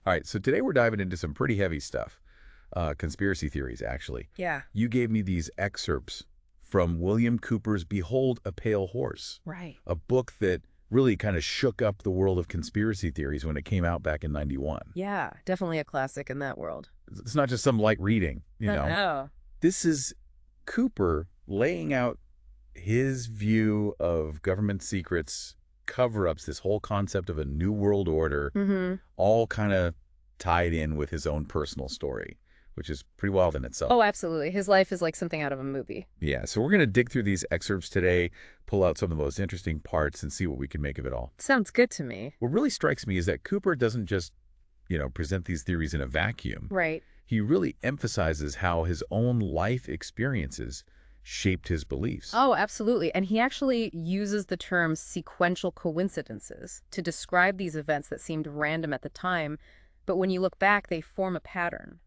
All right, so today we're diving into some pretty heavy stuff. Conspiracy theories, actually. Yeah. You gave me these excerpts from William Cooper's Behold a Pale Horse, Right. a book that really kind of shook up the world of conspiracy theories when it came out back in 91. Yeah, definitely a classic in that world. It's not just some light reading, you know. No. This is Cooper laying out his view of government secrets, cover-ups, this whole concept of a new world order, Mm-hmm. all kind of tied in with his own personal story, which is pretty wild in itself. Oh, absolutely. His life is like something out of a movie. Yeah, so we're going to dig through these excerpts today, pull out some of the most interesting parts, and see what we can make of it all. Sounds good to me. What really strikes me is that Cooper doesn't just, present these theories in a vacuum. Right. He really emphasizes how his own life experiences shaped his beliefs. Oh, absolutely. And he actually uses the term sequential coincidences to describe these events that seemed random at the time, but when you look back, they form a pattern.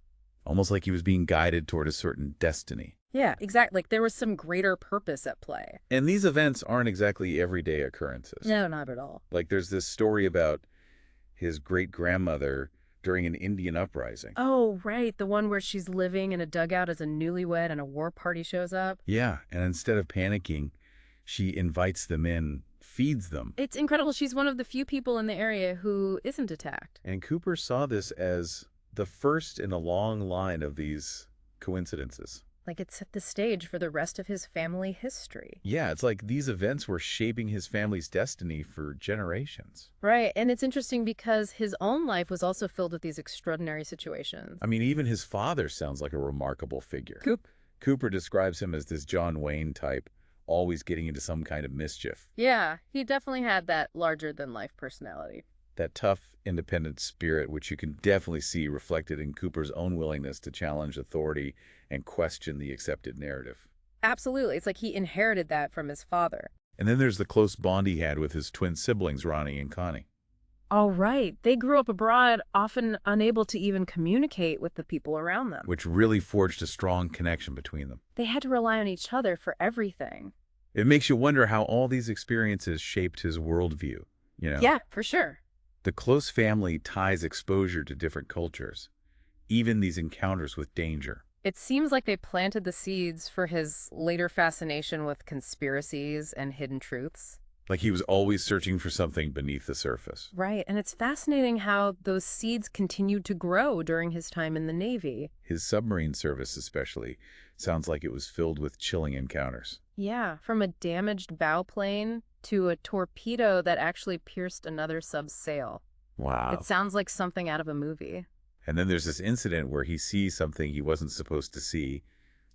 Almost like he was being guided toward a certain destiny. Yeah, exactly. Like there was some greater purpose at play. And these events aren't exactly everyday occurrences. No, not at all. Like there's this story about his great-grandmother during an Indian uprising. Oh, right. The one where she's living in a dugout as a newlywed and a war party shows up. Yeah, and instead of panicking, she invites them in, feeds them. It's incredible. She's one of the few people in the area who isn't attacked. And Cooper saw this as the first in a long line of these coincidences. Like it set the stage for the rest of his family history. Yeah, it's like these events were shaping his family's destiny for generations. Right. And it's interesting because his own life was also filled with these extraordinary situations. I mean, even his father sounds like a remarkable figure. Coop. Cooper describes him as this John Wayne type, always getting into some kind of mischief. Yeah, he definitely had that larger-than-life personality. That tough, independent spirit, which you can definitely see reflected in Cooper's own willingness to challenge authority and question the accepted narrative. Absolutely. It's like he inherited that from his father. And then there's the close bond he had with his twin siblings, Ronnie and Connie. Oh, right. They grew up abroad, often unable to even communicate with the people around them. Which really forged a strong connection between them. They had to rely on each other for everything. It makes you wonder how all these experiences shaped his worldview, Yeah, for sure. The close family ties exposure to different cultures, even these encounters with danger. It seems like they planted the seeds for his later fascination with conspiracies and hidden truths. Like he was always searching for something beneath the surface. Right, and it's fascinating how those seeds continued to grow during his time in the Navy. His submarine service especially sounds like it was filled with chilling encounters. Yeah, from a damaged bow plane to a torpedo that actually pierced another sub's sail. Wow. It sounds like something out of a movie. And then there's this incident where he sees something he wasn't supposed to see,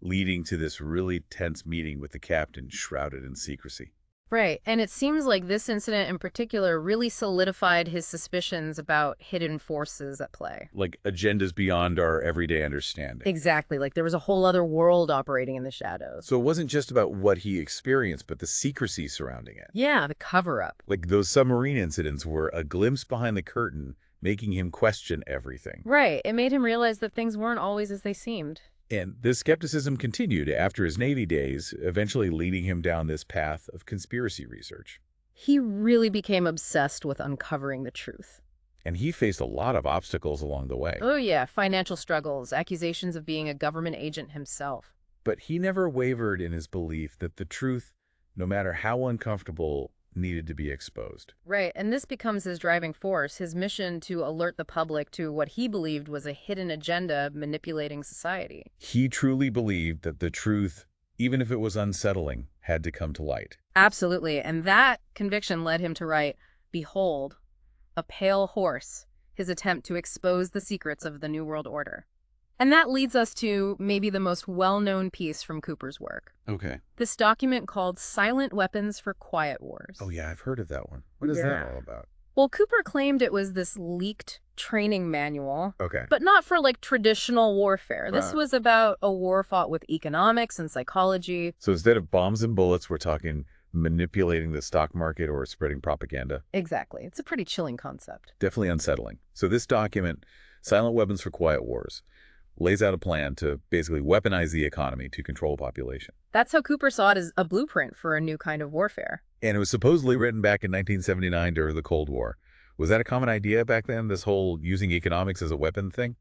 leading to this really tense meeting with the captain shrouded in secrecy. Right, and it seems like this incident in particular really solidified his suspicions about hidden forces at play. Like agendas beyond our everyday understanding. Exactly, like there was a whole other world operating in the shadows. So it wasn't just about what he experienced, but the secrecy surrounding it. Yeah, the cover-up. Like those submarine incidents were a glimpse behind the curtain, making him question everything. Right, it made him realize that things weren't always as they seemed. And this skepticism continued after his Navy days, eventually leading him down this path of conspiracy research. He really became obsessed with uncovering the truth. And he faced a lot of obstacles along the way. Oh yeah, financial struggles, accusations of being a government agent himself. But he never wavered in his belief that the truth, no matter how uncomfortable, needed to be exposed. Right, and this becomes his driving force, his mission to alert the public to what he believed was a hidden agenda manipulating society. He truly believed that the truth, even if it was unsettling, had to come to light. Absolutely, and that conviction led him to write, Behold, a Pale Horse, his attempt to expose the secrets of the New World Order. And that leads us to maybe the most well-known piece from Cooper's work. Okay. This document called Silent Weapons for Quiet Wars. Oh yeah, I've heard of that one. What is that all about? Well, Cooper claimed it was this leaked training manual, Okay. but not for like traditional warfare. This Right. was about a war fought with economics and psychology. So instead of bombs and bullets, we're talking manipulating the stock market or spreading propaganda. Exactly. It's a pretty chilling concept. Definitely unsettling. So this document, Silent Weapons for Quiet Wars, lays out a plan to basically weaponize the economy to control population. That's how Cooper saw it as a blueprint for a new kind of warfare. And it was supposedly written back in 1979 during the Cold War, Was that a common idea back then, this whole using economics as a weapon thing?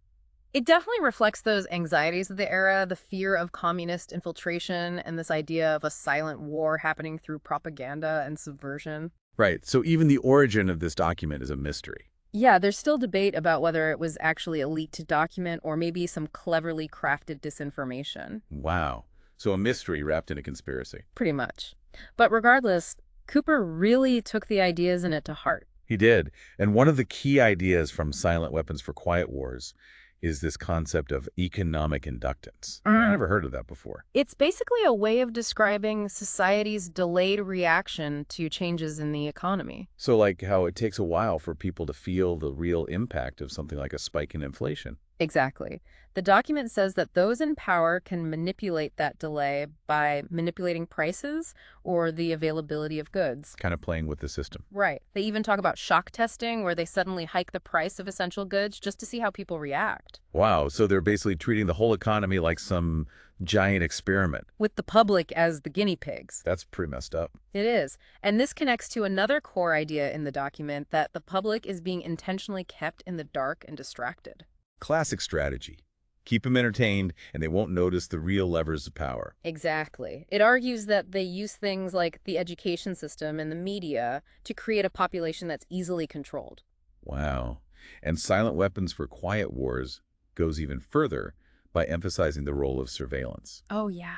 It definitely reflects those anxieties of the era, the fear of communist infiltration, and this idea of a silent war happening through propaganda and subversion. Right, so even the origin of this document is a mystery. Yeah, there's still debate about whether it was actually a leaked document or maybe some cleverly crafted disinformation. Wow. So a mystery wrapped in a conspiracy. Pretty much. But regardless, Cooper really took the ideas in it to heart. He did. And one of the key ideas from Silent Weapons for Quiet Wars is this concept of economic inductance. I never heard of that before. It's basically a way of describing society's delayed reaction to changes in the economy. So like how it takes a while for people to feel the real impact of something like a spike in inflation. Exactly. The document says that those in power can manipulate that delay by manipulating prices or the availability of goods. Kind of playing with the system. Right. They even talk about shock testing, where they suddenly hike the price of essential goods just to see how people react. Wow, so they're basically treating the whole economy like some giant experiment. With the public as the guinea pigs. That's pretty messed up. It is. And this connects to another core idea in the document, that the public is being intentionally kept in the dark and distracted. Classic strategy. Keep them entertained, and they won't notice the real levers of power. Exactly. It argues that they use things like the education system and the media to create a population that's easily controlled. Wow. And Silent Weapons for Quiet Wars goes even further by emphasizing the role of surveillance. Oh, yeah.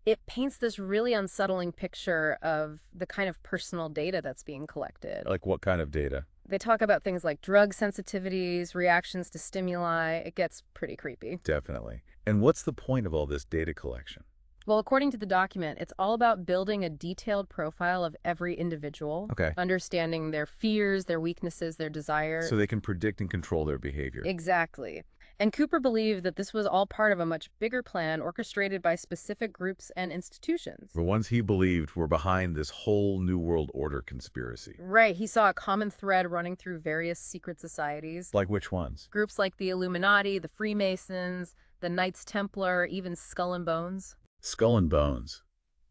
It paints this really unsettling picture of the kind of personal data that's being collected. Like what kind of data? They talk about things like drug sensitivities, reactions to stimuli. It gets pretty creepy. Definitely. And what's the point of all this data collection? Well, according to the document, it's all about building a detailed profile of every individual, Okay. understanding their fears, their weaknesses, their desires. So they can predict and control their behavior. Exactly. And Cooper believed that this was all part of a much bigger plan orchestrated by specific groups and institutions. The ones he believed were behind this whole New World Order conspiracy. Right, he saw a common thread running through various secret societies. Like which ones? Groups like the Illuminati, the Freemasons, the Knights Templar, even Skull and Bones. Skull and Bones.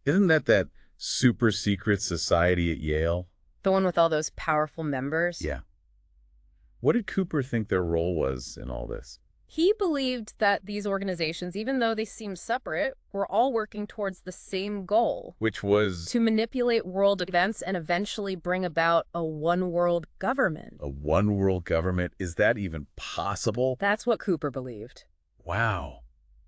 Isn't that super secret society at Yale? The one with all those powerful members? Yeah. What did Cooper think their role was in all this? He believed that these organizations, even though they seemed separate, were all working towards the same goal. Which was To manipulate world events and eventually bring about a one-world government. a one-world government. Is that even possible? That's what Cooper believed. Wow.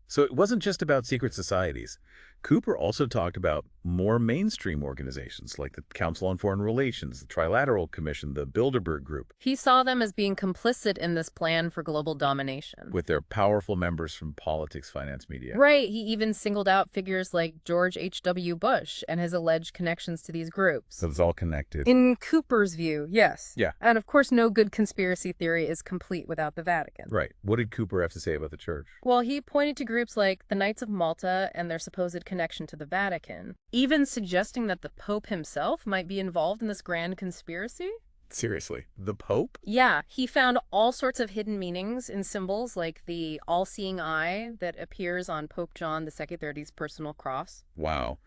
So it wasn't just about secret societies. Cooper also talked about more mainstream organizations like the Council on Foreign Relations, the Trilateral Commission, the Bilderberg Group, He saw them as being complicit in this plan for global domination. with their powerful members from politics, finance, media. Right, he even singled out figures like George H.W. Bush and his alleged connections to these groups. So it's all connected. In Cooper's view, yes. Yeah. And of course, no good conspiracy theory is complete without the Vatican. Right. What did Cooper have to say about the church? Well, he pointed to groups like the Knights of Malta and their supposed connection to the Vatican, even suggesting that the Pope himself might be involved in this grand conspiracy. Seriously, the Pope? Yeah, he found all sorts of hidden meanings in symbols like the all-seeing eye that appears on Pope John XXIII's personal cross. Wow.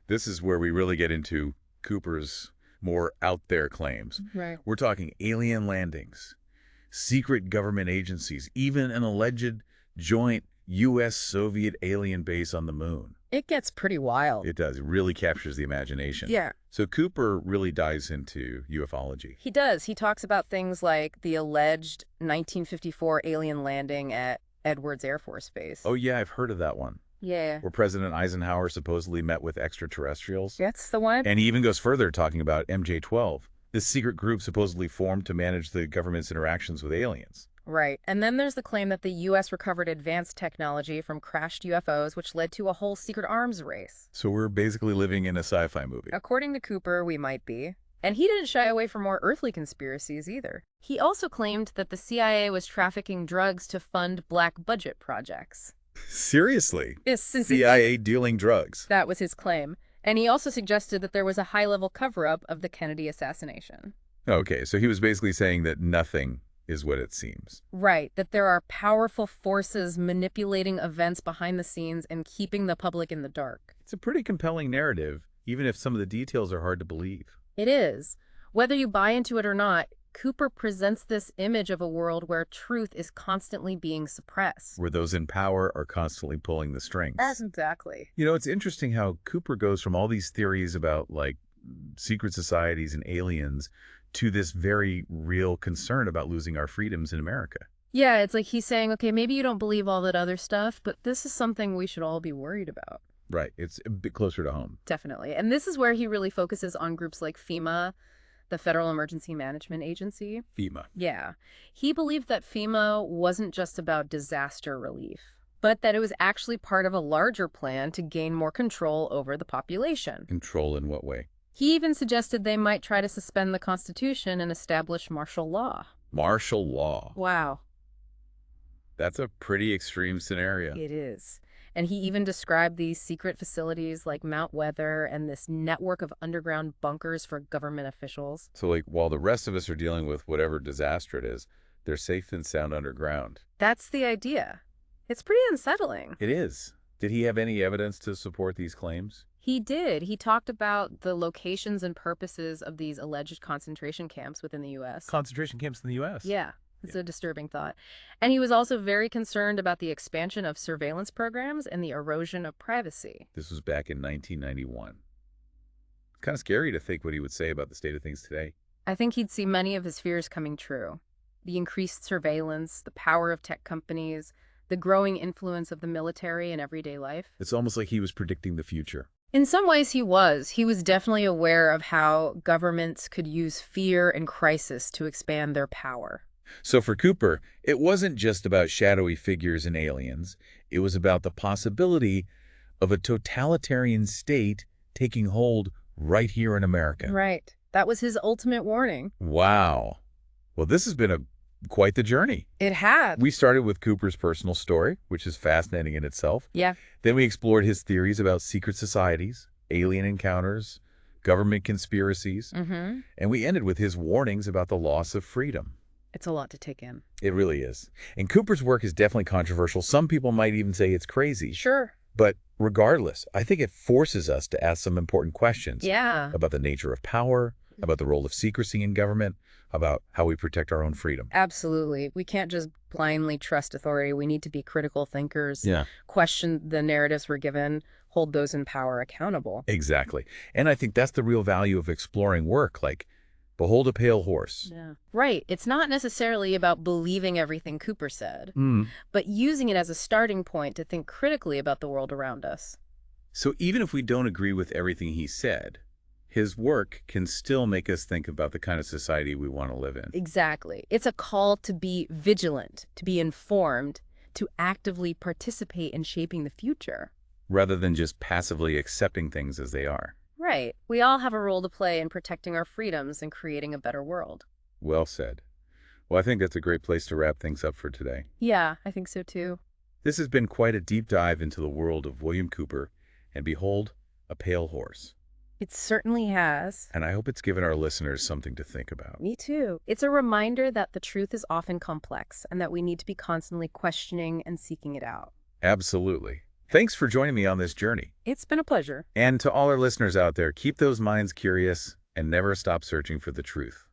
This is where we really get into Cooper's more out there claims. Right. We're talking alien landings, secret government agencies, even an alleged joint U.S.-Soviet alien base on the moon. It gets pretty wild. It does. It really captures the imagination. Yeah. So Cooper really dives into ufology. He does. He talks about things like the alleged 1954 alien landing at Edwards Air Force Base. Oh, yeah, I've heard of that one. Yeah. Where President Eisenhower supposedly met with extraterrestrials. That's the one? And he even goes further, talking about MJ-12. This secret group supposedly formed to manage the government's interactions with aliens. Right. And then there's the claim that the U.S. recovered advanced technology from crashed UFOs, which led to a whole secret arms race. So we're basically living in a sci-fi movie. According to Cooper, we might be. And he didn't shy away from more earthly conspiracies either. He also claimed that the CIA was trafficking drugs to fund black budget projects. Seriously? Yes, since CIA dealing drugs. that was his claim. And he also suggested that there was a high-level cover-up of the Kennedy assassination. Okay, so he was basically saying that nothing is what it seems. Right, that there are powerful forces manipulating events behind the scenes and keeping the public in the dark. It's a pretty compelling narrative, even if some of the details are hard to believe. It is. Whether you buy into it or not, Cooper presents this image of a world where truth is constantly being suppressed. Where those in power are constantly pulling the strings. Exactly. You know, it's interesting how Cooper goes from all these theories about, like, secret societies and aliens to this very real concern about losing our freedoms in America. Yeah, it's like he's saying, okay, maybe you don't believe all that other stuff, but this is something we should all be worried about. Right. It's a bit closer to home. Definitely. And this is where he really focuses on groups like FEMA, the Federal Emergency Management Agency. FEMA. Yeah. He believed that FEMA wasn't just about disaster relief, but that it was actually part of a larger plan to gain more control over the population. Control in what way? He even suggested they might try to suspend the Constitution and establish martial law. Martial law. Wow. That's a pretty extreme scenario. It is. And he even described these secret facilities like Mount Weather and this network of underground bunkers for government officials. So, like, while the rest of us are dealing with whatever disaster it is, they're safe and sound underground. That's the idea. It's pretty unsettling. It is. Did he have any evidence to support these claims? He did. He talked about the locations and purposes of these alleged concentration camps within the U.S. Concentration camps in the U.S.? Yeah. It's a disturbing thought. And he was also very concerned about the expansion of surveillance programs and the erosion of privacy. This was back in 1991. It's kind of scary to think what he would say about the state of things today. I think he'd see many of his fears coming true. The increased surveillance, the power of tech companies, the growing influence of the military in everyday life. It's almost like he was predicting the future. In some ways, he was. He was definitely aware of how governments could use fear and crisis to expand their power. So for Cooper, it wasn't just about shadowy figures and aliens. It was about the possibility of a totalitarian state taking hold right here in America. Right. That was his ultimate warning. Wow. Well, this has been quite the journey. It had. We started with Cooper's personal story, which is fascinating in itself. Yeah. Then we explored his theories about secret societies, alien encounters, government conspiracies, and we ended with his warnings about the loss of freedom. It's a lot to take in. It really is. And Cooper's work is definitely controversial. Some people might even say it's crazy. Sure. But regardless, I think it forces us to ask some important questions. Yeah. About the nature of power, about the role of secrecy in government, about how we protect our own freedom. Absolutely. We can't just blindly trust authority. We need to be critical thinkers, Yeah. question the narratives we're given, hold those in power accountable. Exactly. And I think that's the real value of exploring work like Behold a Pale Horse. Yeah. Right. It's not necessarily about believing everything Cooper said, but using it as a starting point to think critically about the world around us. So even if we don't agree with everything he said, his work can still make us think about the kind of society we want to live in. Exactly. It's a call to be vigilant, to be informed, to actively participate in shaping the future. Rather than just passively accepting things as they are. Right. We all have a role to play in protecting our freedoms and creating a better world. Well said. Well, I think that's a great place to wrap things up for today. Yeah, I think so too. This has been quite a deep dive into the world of William Cooper and Behold a Pale Horse. It certainly has. And I hope it's given our listeners something to think about. Me too. It's a reminder that the truth is often complex and that we need to be constantly questioning and seeking it out. Absolutely. Thanks for joining me on this journey. It's been a pleasure. And to all our listeners out there, keep those minds curious and never stop searching for the truth.